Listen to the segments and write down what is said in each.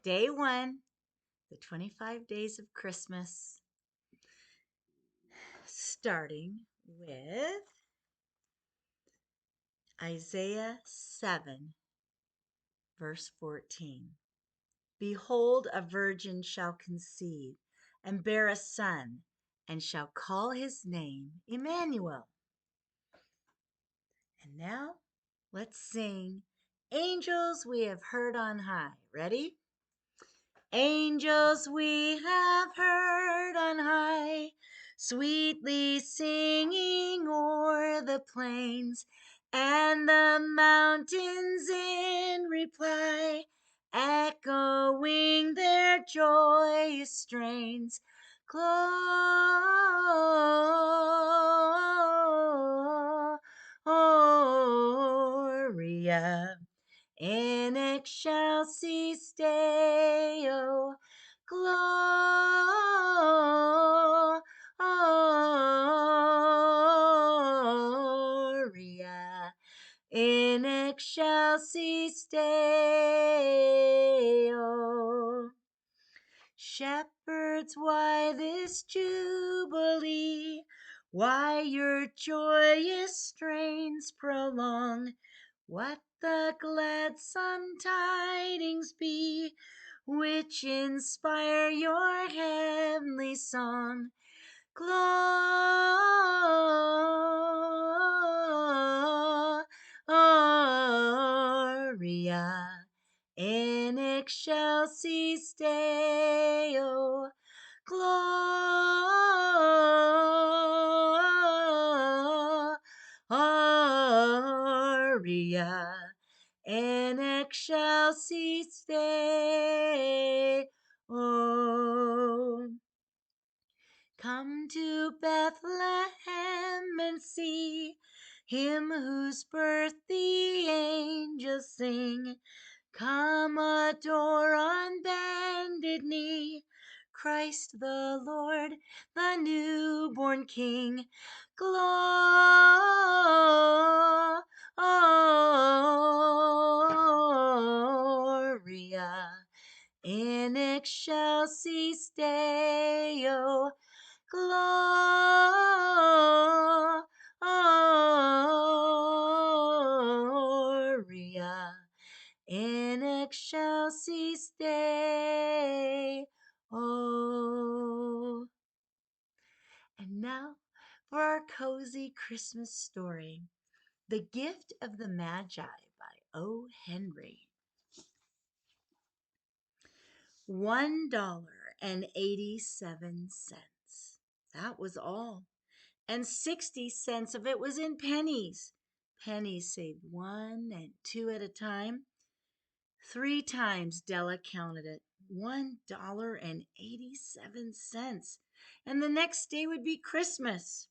Day 1, the 25 days of Christmas, starting with Isaiah 7, verse 14. Behold, a virgin shall conceive and bear a son, and shall call his name Emmanuel. And now let's sing Angels We Have Heard on High. Ready? Angels we have heard on high, sweetly singing o'er the plains, and the mountains in reply, echoing their joyous strains. Gloria in excelsis Deo, Gloria in excelsis Deo. Shepherds, why this jubilee? Why your joyous strains prolong? What the gladsome tidings be, which inspire your heavenly song? Gloria in excelsis Deo, Gloria in excelsis Deo. Come to Bethlehem and see him whose birth the angels sing. Come adore on bended knee Christ the Lord, the newborn King. Gloria in excelsis Deo, Gloria in excelsis Deo. And now for our cozy Christmas story, The Gift of the Magi by O. Henry. $1.87. That was all. And 60 cents of it was in pennies. Pennies saved 1 and 2 at a time. 3 times Della counted it. $1.87. And the next day would be Christmas.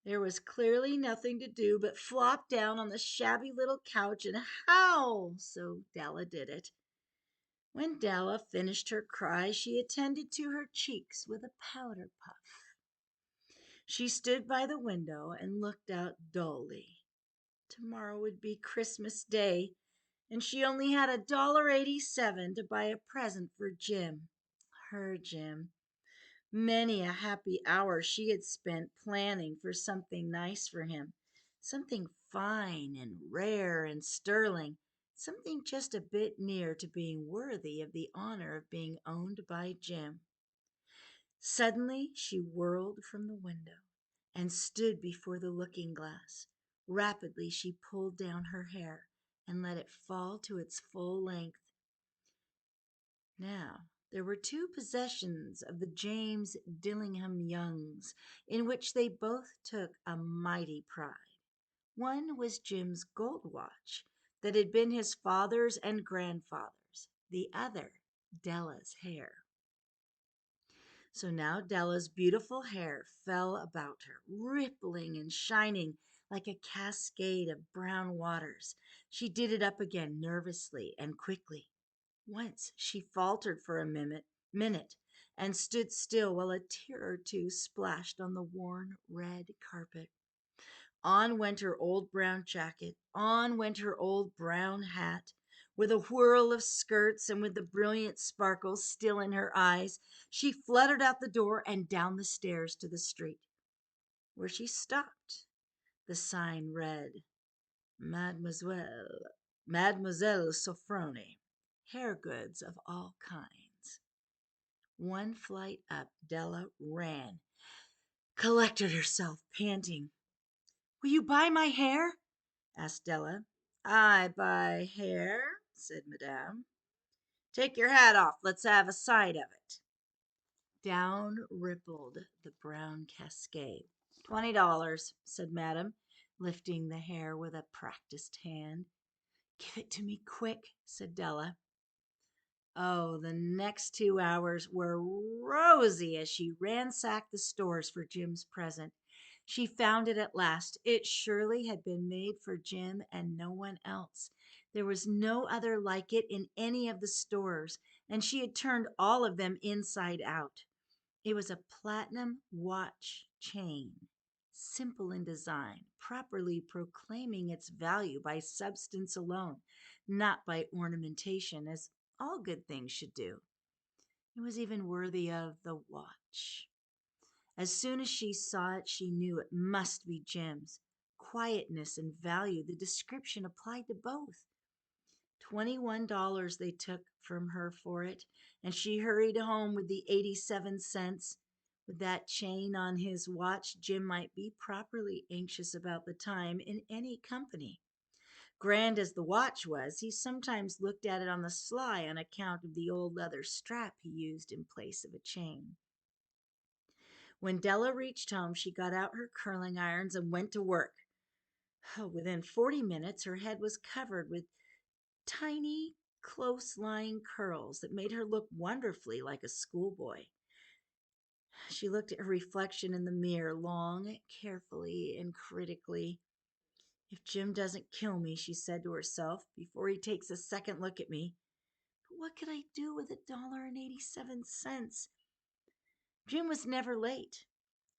There was clearly nothing to do but flop down on the shabby little couch and howl, so Della did it. When Della finished her cry, she attended to her cheeks with a powder puff. She stood by the window and looked out dully. Tomorrow would be Christmas Day, and she only had $1.87 to buy a present for Jim, her Jim. Many a happy hour she had spent planning for something nice for him, something fine and rare and sterling, something just a bit near to being worthy of the honor of being owned by Jim. Suddenly she whirled from the window and stood before the looking-glass. Rapidly she pulled down her hair and let it fall to its full length. Now, there were 2 possessions of the James Dillingham Youngs in which they both took a mighty pride. One was Jim's gold watch that had been his father's and grandfather's, the other Della's hair. So now Della's beautiful hair fell about her, rippling and shining like a cascade of brown waters. She did it up again nervously and quickly. Once she faltered for a minute and stood still while a tear or two splashed on the worn red carpet. On went her old brown jacket, on went her old brown hat. With a whirl of skirts and with the brilliant sparkles still in her eyes, she fluttered out the door and down the stairs to the street. Where she stopped, the sign read, Mademoiselle Sofronie, hair goods of all kinds. One flight up, Della ran, collected herself, panting. Will you buy my hair? Asked Della. I buy hair, said Madame. Take your hat off. Let's have a sight of it. Down rippled the brown cascade. $20, said Madame, lifting the hair with a practiced hand. Give it to me quick, said Della. Oh, the next 2 hours were rosy as she ransacked the stores for Jim's present. She found it at last. It surely had been made for Jim and no one else. There was no other like it in any of the stores, and she had turned all of them inside out. It was a platinum watch chain, simple in design, properly proclaiming its value by substance alone, not by ornamentation, as all good things should do. It was even worthy of the watch. As soon as she saw it, she knew it must be Jim's. Quietness and value, the description applied to both. $21 they took from her for it, and she hurried home with the 87 cents. With that chain on his watch, Jim might be properly anxious about the time in any company. Grand as the watch was, he sometimes looked at it on the sly on account of the old leather strap he used in place of a chain. When Della reached home, she got out her curling irons and went to work. Oh, within 40 minutes, her head was covered with tiny, close-lying curls that made her look wonderfully like a schoolboy. She looked at her reflection in the mirror long, carefully, and critically. If Jim doesn't kill me, she said to herself, before he takes a second look at me. But what could I do with $1.87? Jim was never late.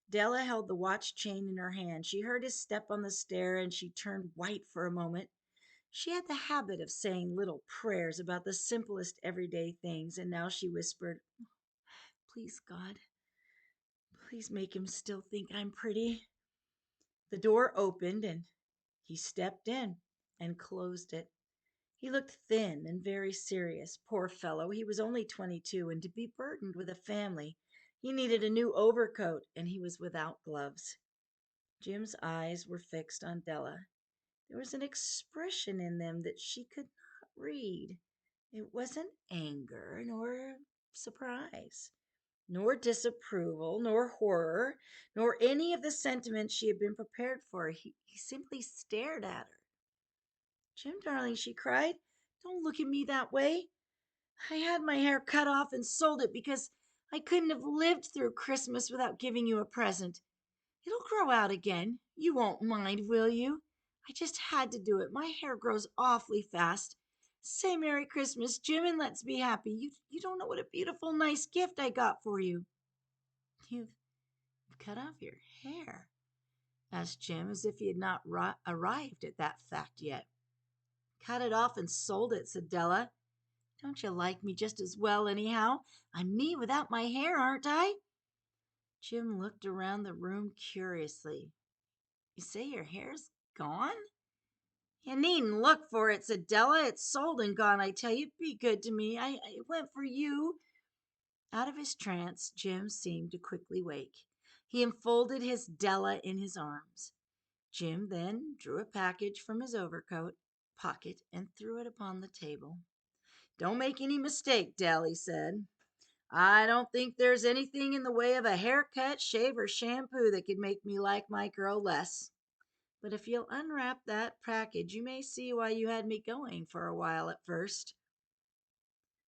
Della held the watch chain in her hand. She heard his step on the stair and she turned white for a moment. She had the habit of saying little prayers about the simplest everyday things, and now she whispered, Please, God, please make him still think I'm pretty. The door opened and he stepped in and closed it. He looked thin and very serious. Poor fellow, he was only 22, and to be burdened with a family, he needed a new overcoat, and he was without gloves. Jim's eyes were fixed on Della. There was an expression in them that she could not read. It wasn't anger, nor surprise, nor disapproval, nor horror, nor any of the sentiments she had been prepared for. He simply stared at her. Jim, darling, she cried, don't look at me that way. I had my hair cut off and sold it because I couldn't have lived through Christmas without giving you a present. It'll grow out again. You won't mind, will you? I just had to do it. My hair grows awfully fast. Say Merry Christmas, Jim, and let's be happy. You don't know what a beautiful, nice gift I got for you. You've cut off your hair, asked Jim, as if he had not arrived at that fact yet. Cut it off and sold it, said Della. Don't you like me just as well, anyhow? I'm me without my hair, aren't I? Jim looked around the room curiously. You say your hair's gone? You needn't look for it, said Della. It's sold and gone, I tell you. Be good to me. I went for you. Out of his trance, Jim seemed to quickly wake. He enfolded his Della in his arms. Jim then drew a package from his overcoat pocket and threw it upon the table. Don't make any mistake, Dell, he said. I don't think there's anything in the way of a haircut, shave, or shampoo that could make me like my girl less. But if you'll unwrap that package, you may see why you had me going for a while at first.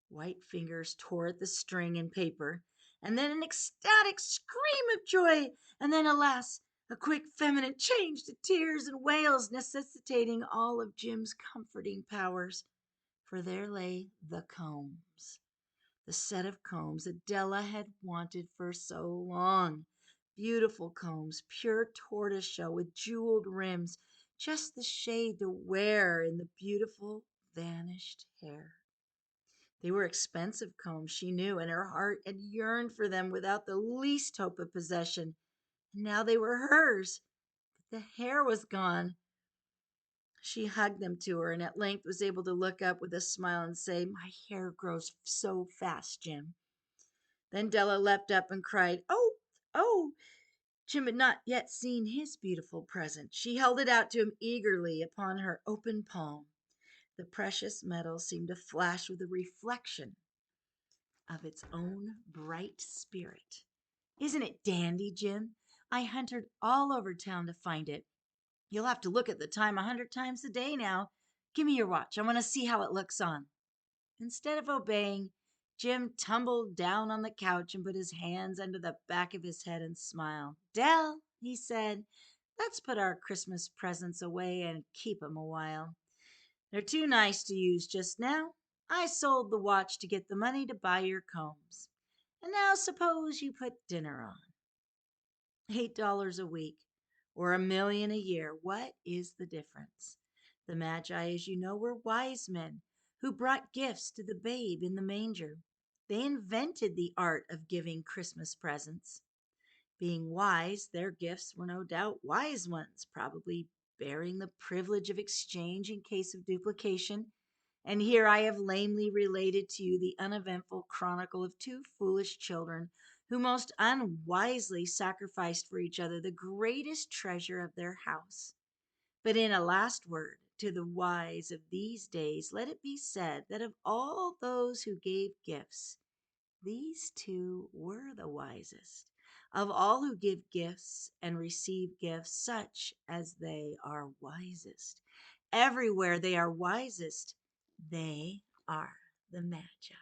White fingers tore at the string and paper, and then an ecstatic scream of joy, and then, alas, a quick feminine change to tears and wails, necessitating all of Jim's comforting powers. For there lay the combs. The set of combs Adela had wanted for so long. Beautiful combs, pure tortoiseshell with jeweled rims, just the shade to wear in the beautiful vanished hair. They were expensive combs, she knew, and her heart had yearned for them without the least hope of possession. And now they were hers. But the hair was gone. She hugged them to her and at length was able to look up with a smile and say, "My hair grows so fast, Jim." Then Della leapt up and cried, "Oh, oh!" Jim had not yet seen his beautiful present. She held it out to him eagerly upon her open palm. The precious metal seemed to flash with a reflection of its own bright spirit. "Isn't it dandy, Jim? I hunted all over town to find it. You'll have to look at the time 100 times a day now. Give me your watch. I want to see how it looks on." Instead of obeying, Jim tumbled down on the couch and put his hands under the back of his head and smiled. "Dell," he said, "let's put our Christmas presents away and keep 'em a while. They're too nice to use just now. I sold the watch to get the money to buy your combs. And now suppose you put dinner on. $8 a week or $1 million a year. What is the difference? The Magi, as you know, were wise men who brought gifts to the babe in the manger. They invented the art of giving Christmas presents. Being wise, their gifts were no doubt wise ones, probably bearing the privilege of exchange in case of duplication. And here I have lamely related to you the uneventful chronicle of two foolish children who most unwisely sacrificed for each other the greatest treasure of their house. But in a last word to the wise of these days, let it be said that of all those who gave gifts, these two were the wisest. Of all who give gifts and receive gifts, such as they are wisest. Everywhere they are wisest. They are the Magi.